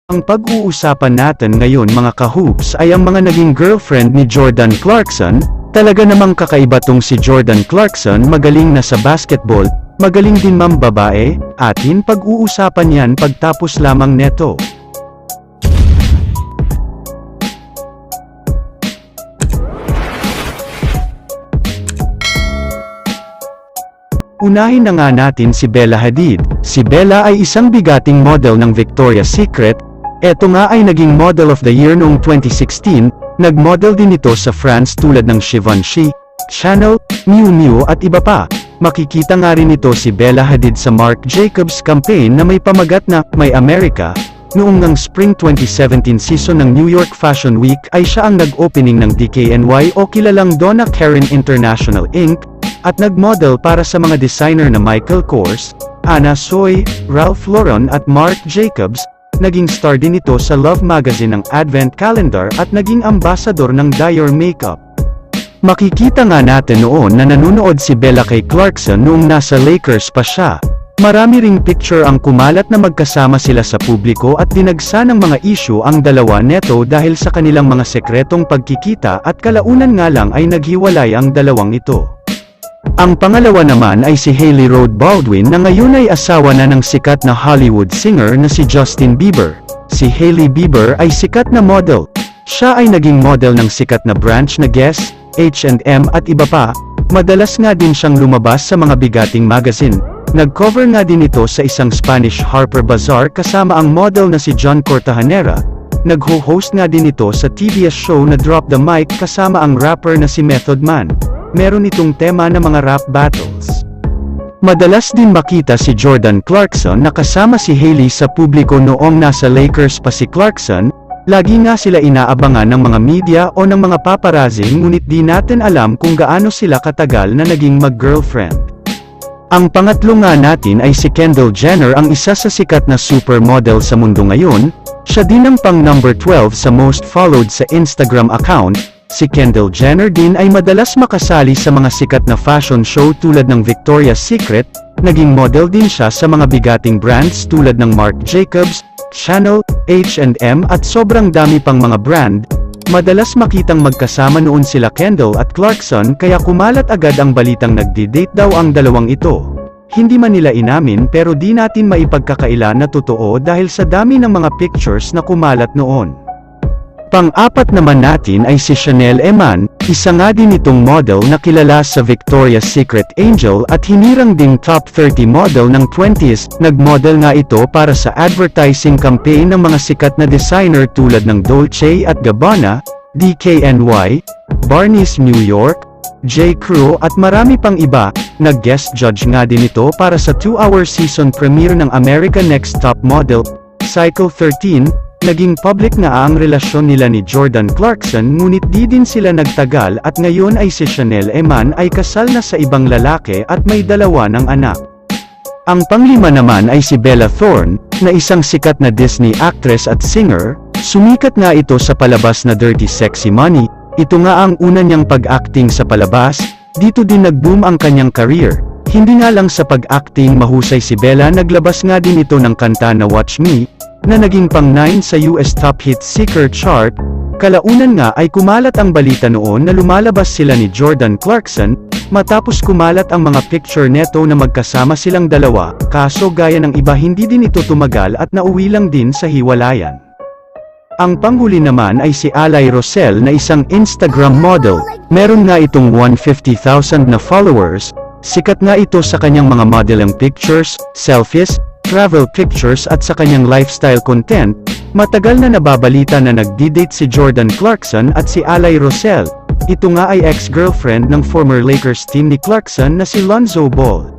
Ang pag-uusapan natin ngayon mga ka-hoops ay ang mga naging girlfriend ni Jordan Clarkson. Talaga namang kakaiba tong si Jordan Clarkson, magaling na sa basketball, magaling din mambabae, atin pag-uusapan yan pagtapos lamang neto. Unahin na nga natin si Bella Hadid. Si Bella ay isang bigating model ng Victoria's Secret. Eto nga ay naging Model of the Year noong 2016, nag-model din ito sa France tulad ng Givenchy, Chanel, Miu Miu at iba pa. Makikita nga rin ito si Bella Hadid sa Marc Jacobs campaign na may pamagat na "My America". Noong ng Spring 2017 season ng New York Fashion Week ay siya ang nag-opening ng DKNY o kilalang Donna Karan International Inc. at nag-model para sa mga designer na Michael Kors, Anna Sui, Ralph Lauren at Marc Jacobs. Naging star din ito sa Love magazine ng Advent Calendar at naging ambassador ng Dior Makeup. Makikita nga natin noon na nanunood si Bella kay Clarkson noong nasa Lakers pa siya. Marami ring picture ang kumalat na magkasama sila sa publiko at dinagsa ng mga issue ang dalawa neto dahil sa kanilang mga sekretong pagkikita at kalaunan nga lang ay naghiwalay ang dalawang ito. Ang pangalawa naman ay si Hailey Rode Baldwin na ngayon ay asawa na ng sikat na Hollywood singer na si Justin Bieber. Si Hailey Bieber ay sikat na model. Siya ay naging model ng sikat na branch na Guess, H&M at iba pa. Madalas nga din siyang lumabas sa mga bigating magazine. Nag-cover nga din ito sa isang Spanish Harper Bazaar kasama ang model na si John Cortajanera. Nag-ho-host nga din ito sa TBS show na Drop the Mic kasama ang rapper na si Method Man. Meron itong tema na mga rap battles. Madalas din makita si Jordan Clarkson na kasama si Hailey sa publiko noong nasa Lakers pa si Clarkson. Lagi nga sila inaabangan ng mga media o ng mga paparazzi, ngunit di natin alam kung gaano sila katagal na naging mag-girlfriend. Ang pangatlo nga natin ay si Kendall Jenner, ang isa sa sikat na supermodel sa mundo ngayon. Siya din ang pang number 12 sa most followed sa Instagram account. Si Kendall Jenner din ay madalas makasali sa mga sikat na fashion show tulad ng Victoria's Secret. Naging model din siya sa mga bigating brands tulad ng Marc Jacobs, Chanel, H&M at sobrang dami pang mga brand. Madalas makitang magkasama noon sila Kendall at Clarkson, kaya kumalat agad ang balitang nagdi-date daw ang dalawang ito. Hindi man nila inamin pero di natin maipagkakaila na totoo dahil sa dami ng mga pictures na kumalat noon. Pang-apat naman natin ay si Chanel Iman, isa nga din itong model na kilala sa Victoria's Secret Angel at hinirang ding top 30 model ng 20s. Nag-model nga ito para sa advertising campaign ng mga sikat na designer tulad ng Dolce & Gabbana, DKNY, Barney's New York, J. Crew at marami pang iba. Nag-guest judge nga din ito para sa 2-hour season premiere ng American Next Top Model, Cycle 13. Naging public nga ang relasyon nila ni Jordan Clarkson, ngunit di din sila nagtagal at ngayon ay si Chanel Iman ay kasal na sa ibang lalaki at may dalawa ng anak. Ang panglima naman ay si Bella Thorne, na isang sikat na Disney actress at singer. Sumikat nga ito sa palabas na Dirty Sexy Money. Ito nga ang una niyang pag-acting sa palabas. Dito din nag-boom ang kanyang career. Hindi nga lang sa pag-acting mahusay si Bella, naglabas nga din ito ng kanta na Watch Me, na naging pang-9 sa US Top Hit Seeker chart. Kalaunan nga ay kumalat ang balita noon na lumalabas sila ni Jordan Clarkson, matapos kumalat ang mga picture neto na magkasama silang dalawa, kaso gaya ng iba hindi din ito tumagal at nauwi lang din sa hiwalayan. Ang panghuli naman ay si Alay Rosel na isang Instagram model. Meron nga itong 150,000 na followers. Sikat nga ito sa kanyang mga modeling pictures, selfies, travel pictures at sa kanyang lifestyle content. Matagal na nababalita na nagdi-date si Jordan Clarkson at si Alay Rosel. Ito nga ay ex-girlfriend ng former Lakers team ni Clarkson na si Lonzo Ball.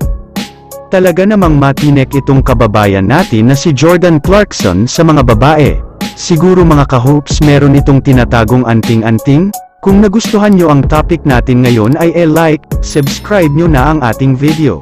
Talaga namang matinek itong kababayan natin na si Jordan Clarkson sa mga babae. Siguro mga ka-hoops meron itong tinatagong anting-anting? Kung nagustuhan nyo ang topic natin ngayon ay like, subscribe nyo na ang ating video.